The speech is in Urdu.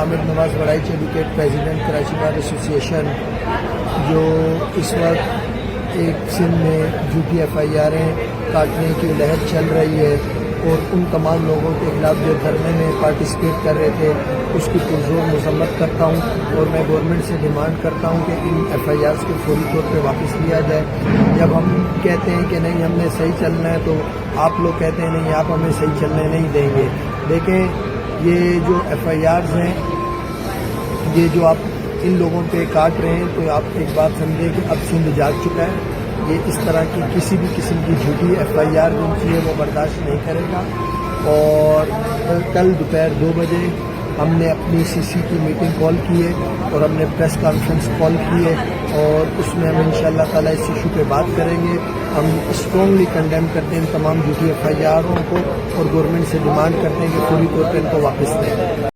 عامر Nawaz Waraich advocate president Karachi bar association, جو اس وقت ایک سندھ میں جھوٹی ایف آئی آریں کاٹنے کی لہر چل رہی ہے، اور ان تمام لوگوں کے خلاف جو دھرنے میں پارٹیسپیٹ کر رہے تھے اس کی پرزور مذمت کرتا ہوں، اور میں گورنمنٹ سے ڈیمانڈ کرتا ہوں کہ ان ایف آئی آرز کو فوری طور پہ واپس لیا جائے۔ جب ہم کہتے ہیں کہ نہیں ہم نے صحیح چلنا ہے، تو آپ لوگ کہتے ہیں نہیں آپ ہمیں صحیح چلنے نہیں دیں گے۔ دیکھیں یہ جو ایف آئی آرز ہیں، یہ جو آپ ان لوگوں پہ کاٹ رہے ہیں، تو آپ ایک بات سمجھیں کہ اب سندھ جاگ چکا ہے۔ یہ اس طرح کی کسی بھی قسم کی جھوٹی ایف آئی آر جو ہے وہ برداشت نہیں کرے گا۔ اور کل دوپہر 2 بجے ہم نے اپنی سی سی کی میٹنگ کال کی ہے، اور ہم نے پریس کانفرنس کال کی ہے، اور اس میں ہم انشاءاللہ تعالیٰ اس ایشو پہ بات کریں گے۔ ہم اسٹرانگلی کنڈیم کرتے ہیں ان تمام جھوٹی ایف آئی آروں کو، اور گورنمنٹ سے ڈیمانڈ کرتے ہیں کہ پوری طور پہ ان کو واپس دیں۔